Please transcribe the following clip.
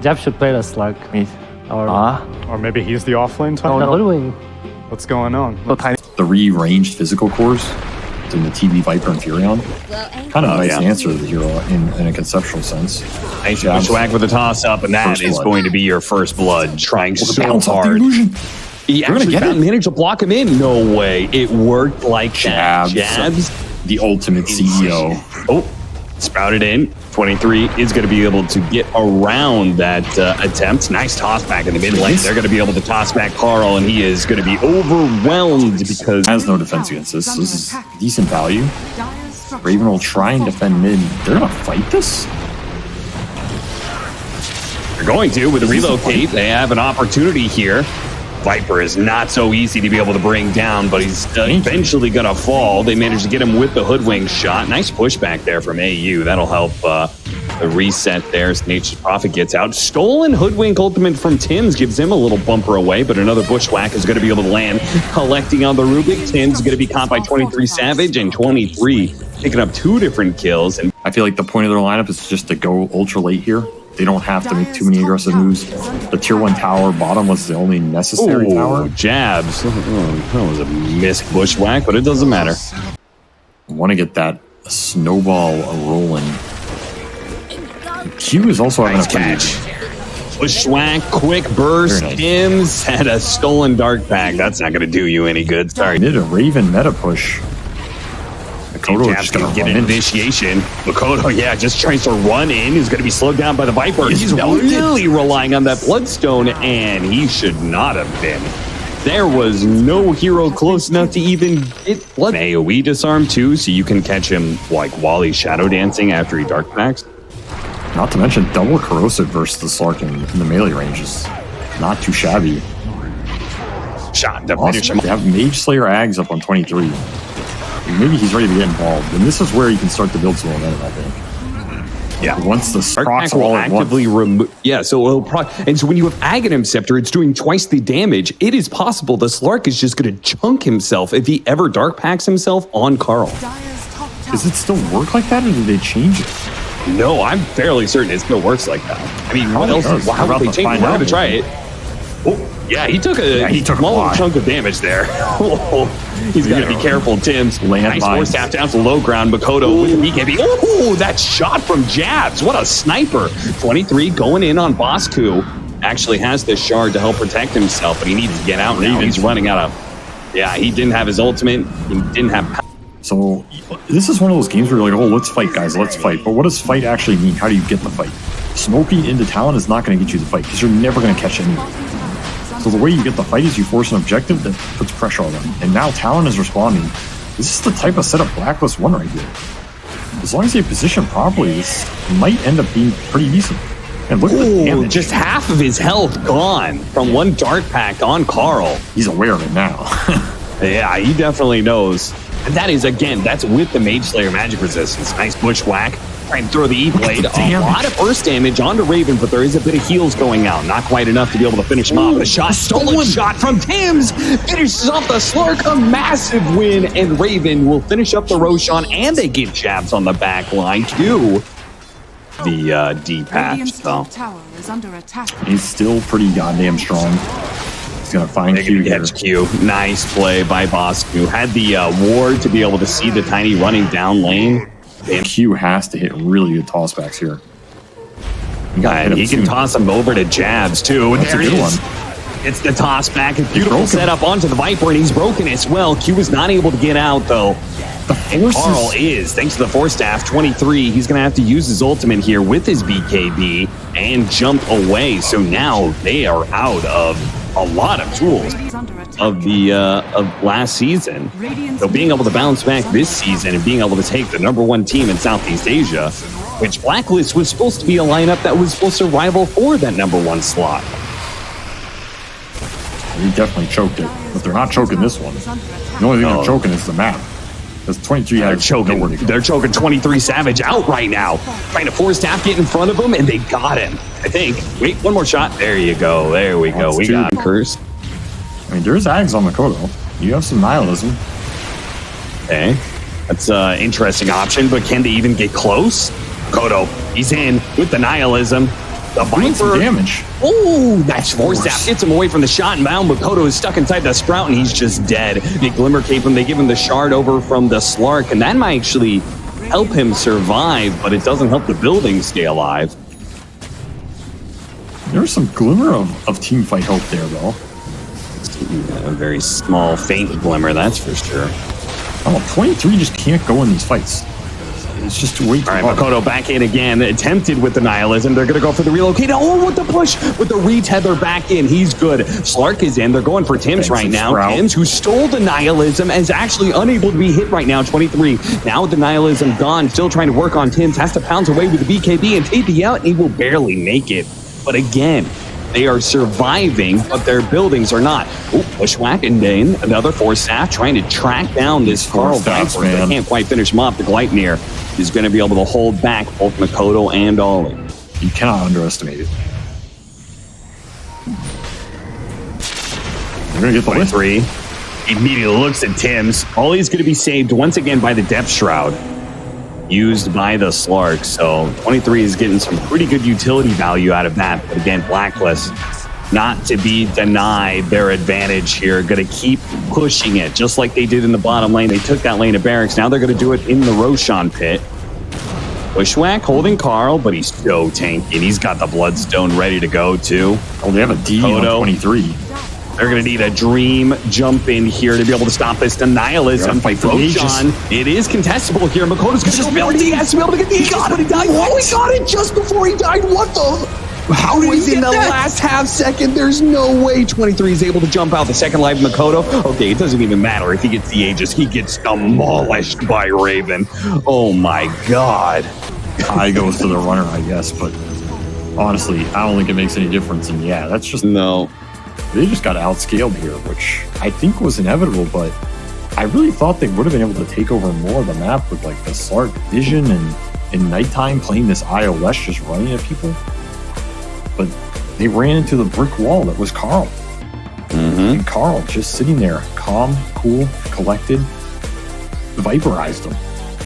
Jeff should play the Slug. Or maybe he's the offlane type. Oh, the Hoodwing. What's going on? Three ranged physical cores in the TB Viper and Furion. Kind of a nice answer to the hero in a conceptual sense. Nice swag with the toss up, and that is going to be your first blood. Trying so hard. He actually managed to block him in. No way. It worked like that. Jabs. The ultimate CEO. Oh, sprouted in. 23 is going to be able to get around that attempt. Nice toss back in the mid lane. They're going to be able to toss back Carl, and he is going to be overwhelmed because has no defense against this. This is decent value. Raven will try and defend mid. They're going to fight this? They're going to with the relocate. They have an opportunity here. Viper is not so easy to be able to bring down, but he's eventually going to fall. They managed to get him with the Hoodwing shot. Nice pushback there from AU. That'll help the reset there as Nature's Prophet gets out. Stolen Hoodwink ultimate from Tim's gives him a little bumper away, but another Bushwhack is going to be able to land. Collecting on the Rubik. Tim's going to be caught by 23 Savage, and 23 picking up 2 different kills. And I feel like the point of their lineup is just to go ultra late here. They don't have to make too many aggressive moves. The tier 1 tower bottom was the only necessary tower. Jabs. That was a missed Bushwhack, but it doesn't matter. I want to get that snowball rolling. Q is also having a catch. Bushwhack, quick burst. Tim's had a stolen dark pack. That's not going to do you any good. Sorry. Did a Raven meta push. Makoto just going to get an initiation. Makoto, just tries to run in. He's going to be slowed down by the Viper. He's really relying on that Bloodstone, and he should not have been. There was no hero close enough to even get blood. AoE disarm too, so you can catch him like while he's shadow dancing after he dark packs. Not to mention double corrosive versus the Slark in the melee range is not too shabby. Shot to finish him. They have Mage Slayer Ags up on 23. Maybe he's ready to get involved, and this is where you can start to build some momentum, I think. Yeah. Once the procs will actively remove. Yeah, so it'll and so when you have Aghanim Scepter, it's doing twice the damage. It is possible the Slark is just going to chunk himself if he ever dark packs himself on Carl. Does it still work like that, or did they change it? No, I'm fairly certain it still works like that. I mean, what else? Why would they change it? We're going to try it. Oh, yeah, he took a small chunk of damage there. He's got to be careful, Tim's. Nice force tap down to low ground. Makoto with the BKB. Oh, that shot from Jabs. What a sniper. 23 going in on Bosku. Actually has this shard to help protect himself, but he needs to get out now. He's running out of... Yeah, he didn't have his ultimate. He didn't have... So, this is one of those games where you're like, oh, let's fight, guys, let's fight. But what does fight actually mean? How do you get the fight? Smoking into Talon is not going to get you the fight, because you're never going to catch anyone. So the way you get the fight is you force an objective that puts pressure on them. And now Talon is responding. This is the type of setup Blacklist won right here. As long as they position properly, this might end up being pretty decent. And look at the damage. Just half of his health gone from one dart pack on Carl. He's aware of it now. Yeah, he definitely knows. And that is, again, that's with the Mage Slayer magic resistance. Nice Bushwhack. Trying to throw the E-Blade. A lot of burst damage onto Raven, but there is a bit of heals going out. Not quite enough to be able to finish him off. A stolen shot from Tim's finishes off the Slark. A massive win, and Raven will finish up the Roshan, and they get Jabs on the back line too. The D-patch, so. He's still pretty goddamn strong. He's gonna find Q here. Q. Nice play by Bosku. Had the ward to be able to see the Tiny running down lane. Q has to hit really good tossbacks here. He can toss him over to Jabs too. That's a good one. It's the toss back. A beautiful setup onto the Viper, and he's broken as well. Q is not able to get out though. And Carl is, thanks to the force staff, 23. He's going to have to use his ultimate here with his BKB and jump away. So now they are out of a lot of tools of the of last season. So being able to bounce back this season and being able to take the #1 team in Southeast Asia, which Blacklist was supposed to be a lineup that was supposed to rival for that #1 slot. He definitely choked it, but they're not choking this one. The only thing they're choking is the map. Because 23 they're choking 23 Savage out right now. Trying to force tap, get in front of him, and they got him. I think. Wait, one more shot. There you go. There we go. We got Curse. I mean, there's Ags on Makoto. You have some nihilism. Okay. That's an interesting option, but can they even get close? Makoto, he's in with the nihilism. The Doing some Viper. damage. Oh, that's Force Staff gets him away from the shot, and Bound Makoto is stuck inside the Sprout, and he's just dead. They Glimmer Cape him. They give him the shard over from the Slark, and that might actually help him survive, but it doesn't help the building stay alive. There's some glimmer of team fight hope there, though. A very small, faint glimmer, that's for sure. Oh, 23 just can't go in these fights. It's just way too All right, hard. Makoto back in again, attempted with the Nihilism. They're going to go for the relocate. Oh, with the push, with the retether back in. He's good. Slark is in. They're going for Tim's right now. Sprout. Tim's, who stole the Nihilism, is actually unable to be hit right now. 23. Now with the Nihilism gone, still trying to work on Tim's. Has to pounce away with the BKB and TP out, and he will barely make it. But again, they are surviving, but their buildings are not. Oh, Bushwhack and then another Force Staff trying to track down this Carl Staffs, Viper. They man. can't quite finish him off. The Gleipnir is going to be able to hold back both Makoto and Ollie. You cannot underestimate it. They're going to get the lift. 23 immediately looks at Tim's. Ollie's going to be saved once again by the Depth Shroud used by the Slark. So 23 is getting some pretty good utility value out of that. But again, Blacklist not to be denied their advantage here. Going to keep pushing it just like they did in the bottom lane. They took that lane of Barracks. Now they're going to do it in the Roshan pit. Bushwhack holding Carl, but he's so tanky. And he's got the Bloodstone ready to go too. Oh, they have a D on 23. They're going to need a dream jump in here to be able to stop this Nihilism. Fight for ages. Roshan, it is contestable here. Makoto's going to be able to get the Aegis, but he died. Oh, he got it just before he died. What the? How did he in the last half second? There's no way 23 is able to jump out. The second life Makoto. Okay, it doesn't even matter if he gets the Aegis. He gets demolished by Raven. Oh my God. Eye goes to the runner, I guess, but honestly, I don't think it makes any difference. And yeah, that's just No. They just got outscaled here, which I think was inevitable, but I really thought they would have been able to take over more of the map with like the Slark vision and in nighttime playing this iOS just running at people. But they ran into the brick wall that was Carl. And Carl just sitting there, calm, cool, collected, vaporized them.